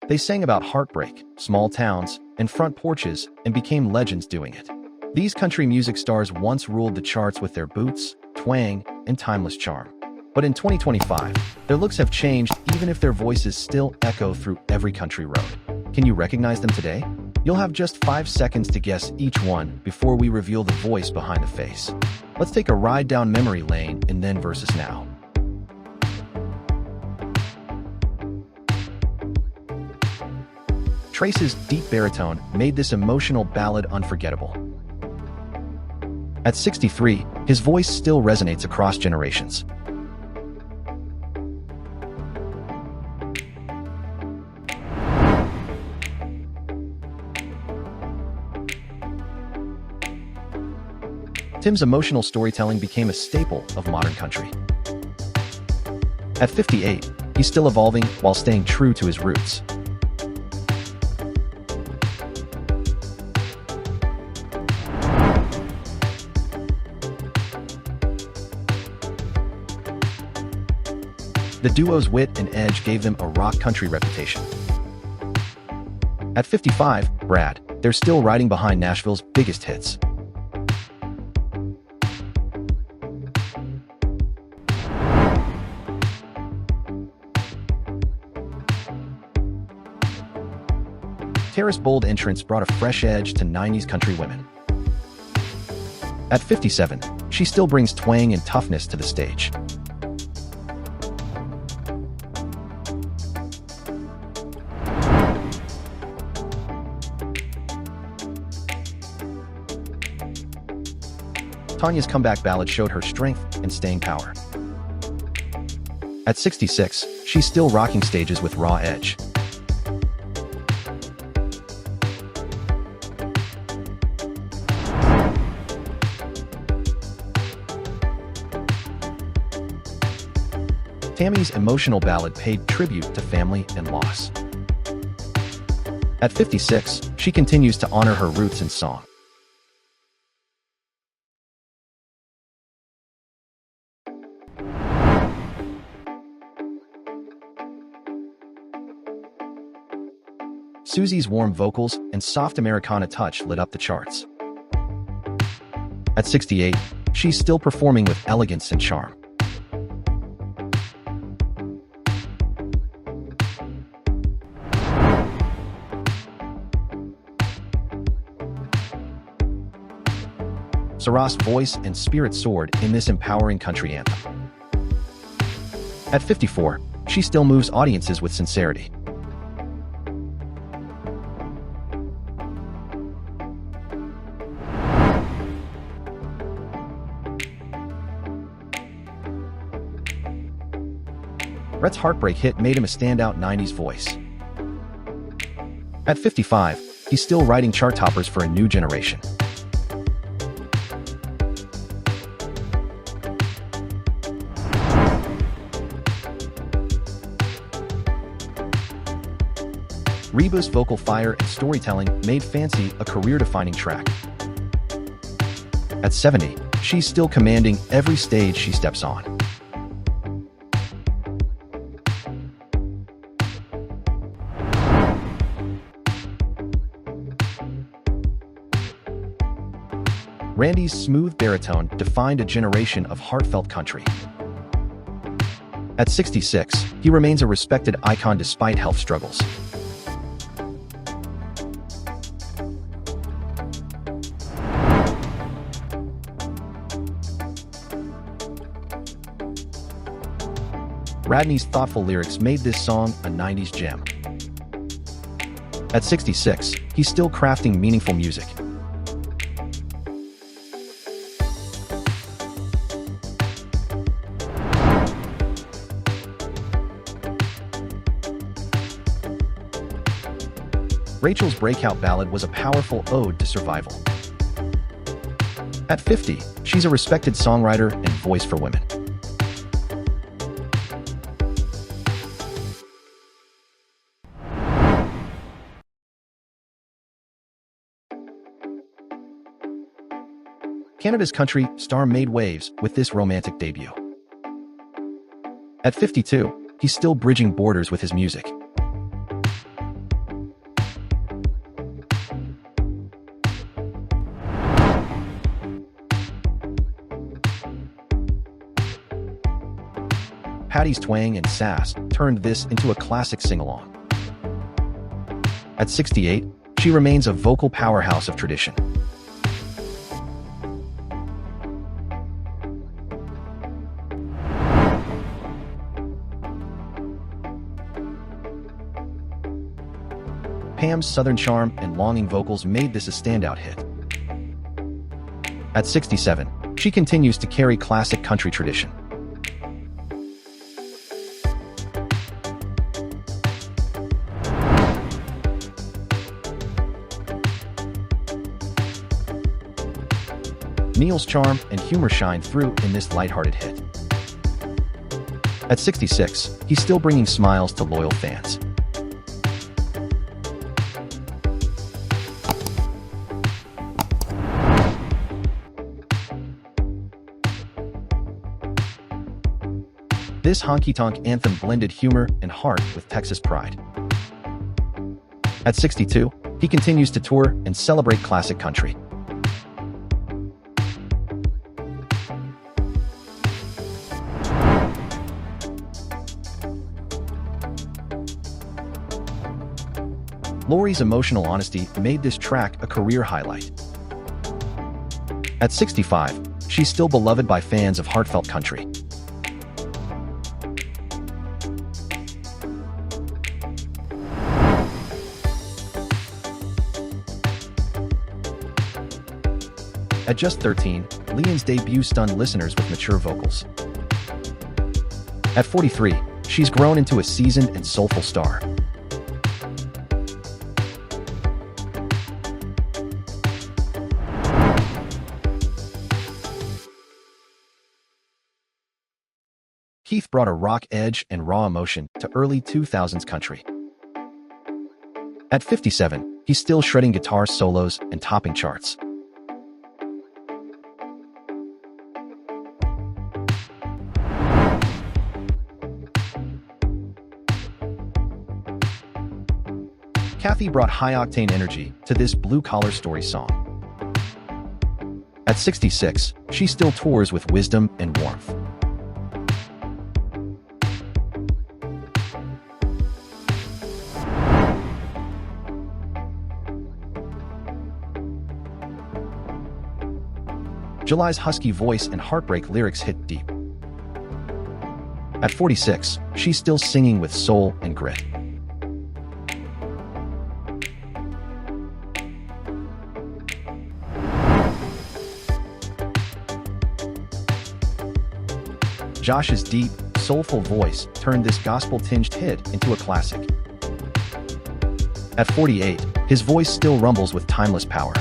They sang about heartbreak, small towns, and front porches, and became legends doing it. These country music stars once ruled the charts with their boots, twang, and timeless charm. But in 2025, their looks have changed even if their voices still echo through every country road. Can you recognize them today? You'll have just 5 seconds to guess each one before we reveal the voice behind the face. Let's take a ride down memory lane in then versus now. Trace's deep baritone made this emotional ballad unforgettable. At 63, his voice still resonates across generations. Tim's emotional storytelling became a staple of modern country. At 58, he's still evolving while staying true to his roots. The duo's wit and edge gave them a rock country reputation. At 55, Brad, they're still riding behind Nashville's biggest hits. Tara's bold entrance brought a fresh edge to 90s country women. At 57, she still brings twang and toughness to the stage. Tanya's comeback ballad showed her strength and staying power. At 66, she's still rocking stages with raw edge. Tammy's emotional ballad paid tribute to family and loss. At 56, she continues to honor her roots in song. Susie's warm vocals and soft Americana touch lit up the charts. At 68, she's still performing with elegance and charm. Sarah's voice and spirit soared in this empowering country anthem. At 54, she still moves audiences with sincerity. Rhett's heartbreak hit made him a standout 90s voice. At 55, he's still writing chart toppers for a new generation. Reba's vocal fire and storytelling made Fancy a career-defining track. At 70, she's still commanding every stage she steps on. Randy's smooth baritone defined a generation of heartfelt country. At 66, he remains a respected icon despite health struggles. Radney's thoughtful lyrics made this song a 90s gem. At 66, he's still crafting meaningful music. Rachel's breakout ballad was a powerful ode to survival. At 50, she's a respected songwriter and voice for women. Canada's country star made waves with this romantic debut. At 52, he's still bridging borders with his music. Patty's twang and sass turned this into a classic sing-along. At 68, she remains a vocal powerhouse of tradition. Pam's southern charm and longing vocals made this a standout hit. At 67, she continues to carry classic country tradition. Neil's charm and humor shine through in this lighthearted hit. At 66, he's still bringing smiles to loyal fans. This Honky Tonk anthem blended humor and heart with Texas pride. At 62, he continues to tour and celebrate classic country. Lori's emotional honesty made this track a career highlight. At 65, she's still beloved by fans of heartfelt country. At just 13, Leon's debut stunned listeners with mature vocals. At 43, she's grown into a seasoned and soulful star. Keith brought a rock edge and raw emotion to early 2000s country. At 57, he's still shredding guitar solos and topping charts. Kathy brought high-octane energy to this blue-collar story song. At 66, she still tours with wisdom and warmth. July's husky voice and heartbreak lyrics hit deep. At 46, she's still singing with soul and grit. Josh's deep, soulful voice turned this gospel-tinged hit into a classic. At 48, his voice still rumbles with timeless power.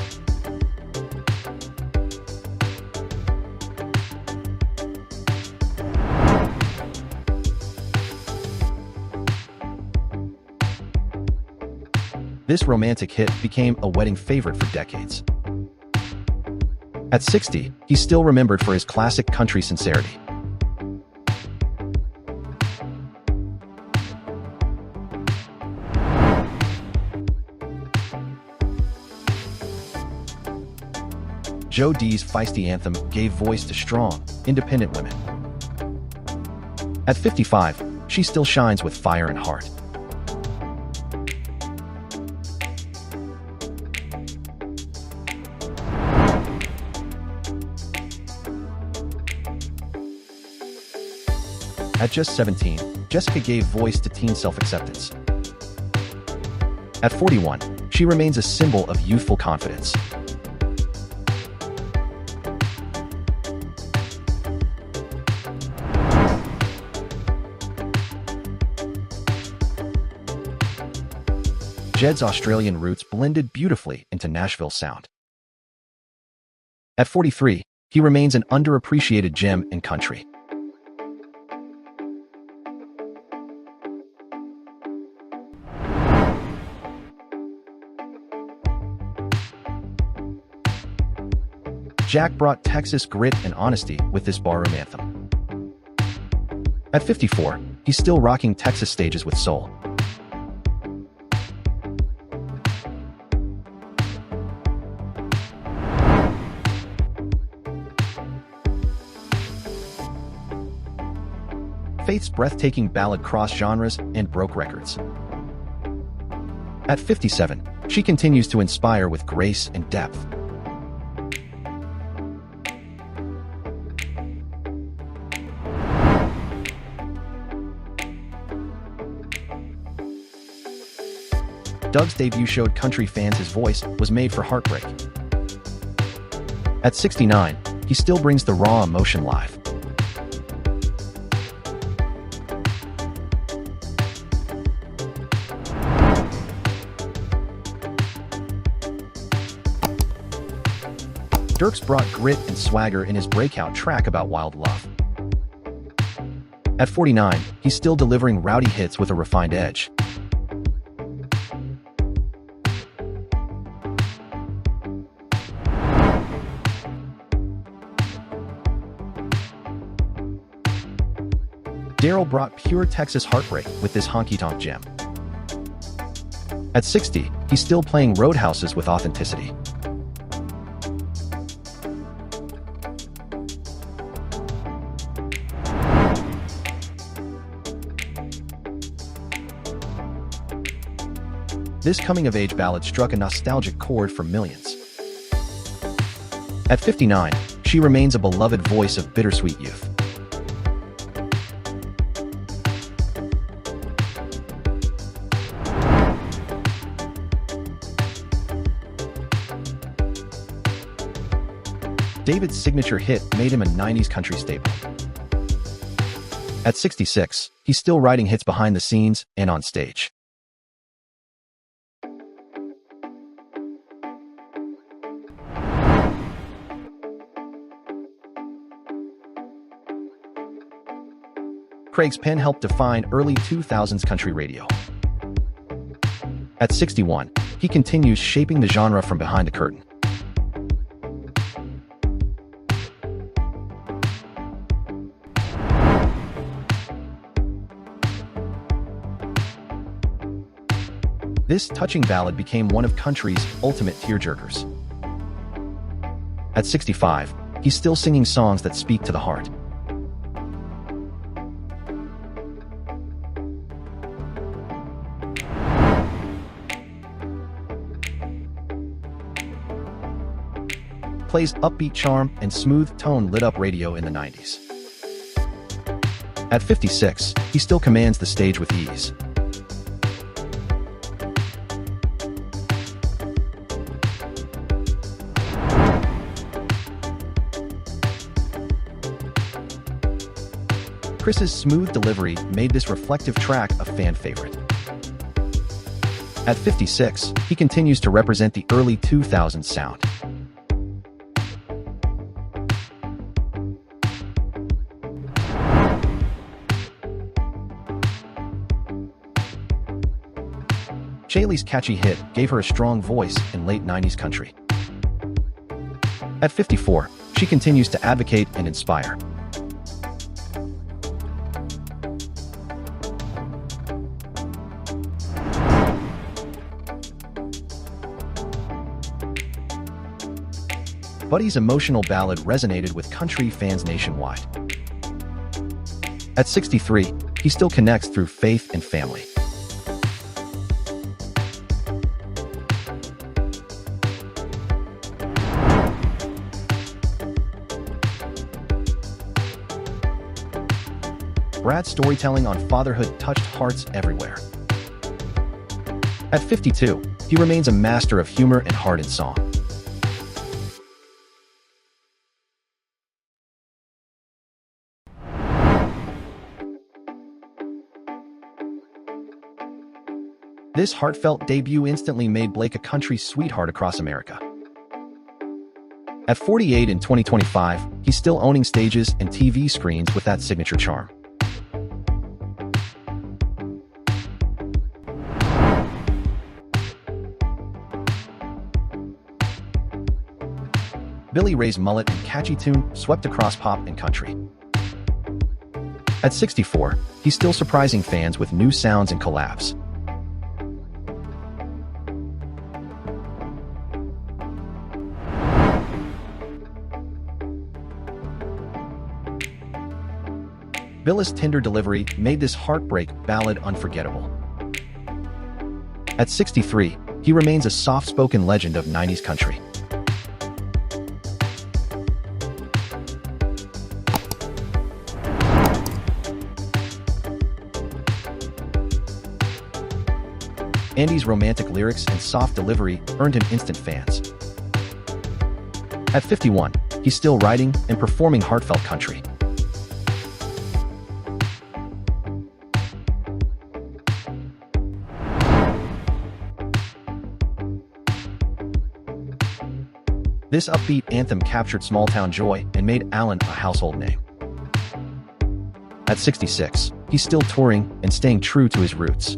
This romantic hit became a wedding favorite for decades. At 60, he's still remembered for his classic country sincerity. Joe D's feisty anthem gave voice to strong, independent women. At 55, she still shines with fire and heart. At just 17, Jessica gave voice to teen self-acceptance. At 41, she remains a symbol of youthful confidence. Jed's Australian roots blended beautifully into Nashville sound. At 43, he remains an underappreciated gem in country. Jack brought Texas grit and honesty with this barroom anthem. At 54, he's still rocking Texas stages with soul. Faith's breathtaking ballad crossed genres and broke records. At 57, she continues to inspire with grace and depth. Doug's debut showed country fans his voice was made for Heartbreak. At 69, he still brings the raw emotion live. Dierks brought grit and swagger in his breakout track about wild love. At 49, he's still delivering rowdy hits with a refined edge. Daryl brought pure Texas heartbreak with this Honky Tonk gem. At 60, he's still playing roadhouses with authenticity. This coming-of-age ballad struck a nostalgic chord for millions. At 59, she remains a beloved voice of bittersweet youth. David's signature hit made him a 90s country staple. At 66, he's still writing hits behind the scenes and on stage. Craig's pen helped define early 2000s country radio. At 61, he continues shaping the genre from behind the curtain. This touching ballad became one of country's ultimate tearjerkers. At 65, he's still singing songs that speak to the heart. Play's upbeat charm and smooth tone lit up radio in the 90s. At 56, he still commands the stage with ease. Chris's smooth delivery made this reflective track a fan favorite. At 56, he continues to represent the early 2000s sound. Jaylee's catchy hit gave her a strong voice in late 90s country. At 54, she continues to advocate and inspire. Buddy's emotional ballad resonated with country fans nationwide. At 63, he still connects through faith and family. Brad's storytelling on fatherhood touched hearts everywhere. At 52, he remains a master of humor and heart in song. This heartfelt debut instantly made Blake a country sweetheart across America. At 48 in 2025, he's still owning stages and TV screens with that signature charm. Billy Ray's mullet and catchy tune swept across pop and country. At 64, he's still surprising fans with new sounds and collabs. Billy's tender delivery made this heartbreak ballad unforgettable. At 63, he remains a soft-spoken legend of 90s country. Andy's romantic lyrics and soft delivery earned him instant fans. At 51, he's still writing and performing heartfelt country. This upbeat anthem captured small-town joy and made Alan a household name. At 66, he's still touring and staying true to his roots.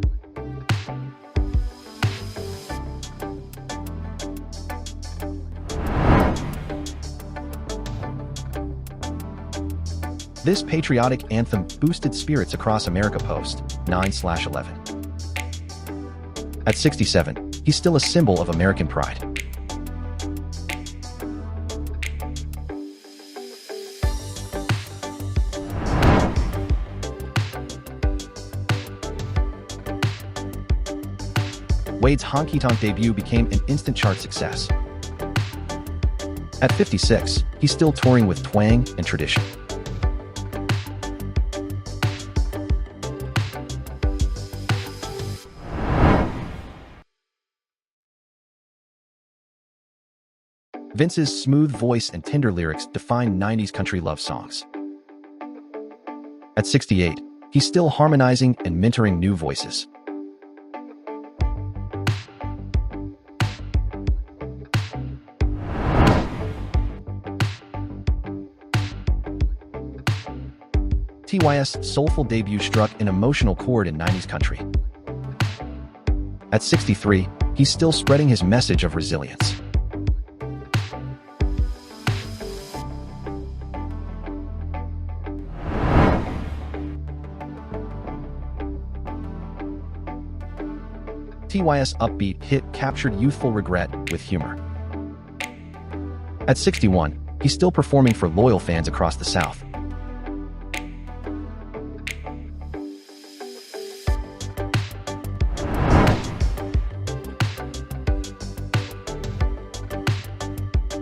This patriotic anthem boosted spirits across America post 9/11. At 67, he's still a symbol of American pride. Wade's Honky Tonk debut became an instant chart success. At 56, he's still touring with twang and tradition. Vince's smooth voice and tender lyrics define 90s country love songs. At 68, he's still harmonizing and mentoring new voices. TY's soulful debut struck an emotional chord in 90s country. At 63, he's still spreading his message of resilience. TY's upbeat hit captured youthful regret with humor. At 61, he's still performing for loyal fans across the South.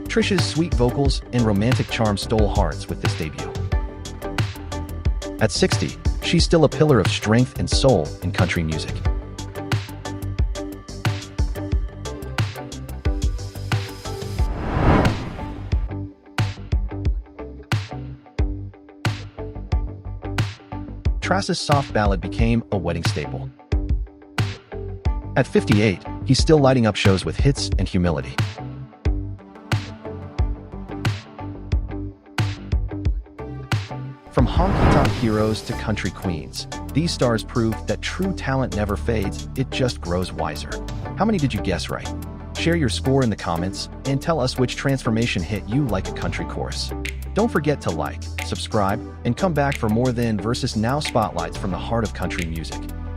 Trisha's sweet vocals and romantic charm stole hearts with this debut. At 60, she's still a pillar of strength and soul in country music. Trace's soft ballad became a wedding staple. At 58, he's still lighting up shows with hits and humility. From honky-tonk heroes to country queens, these stars prove that true talent never fades, it just grows wiser. How many did you guess right? Share your score in the comments and tell us which transformation hit you like a country chorus. Don't forget to like, subscribe, and come back for more Then vs. Now spotlights from the heart of country music.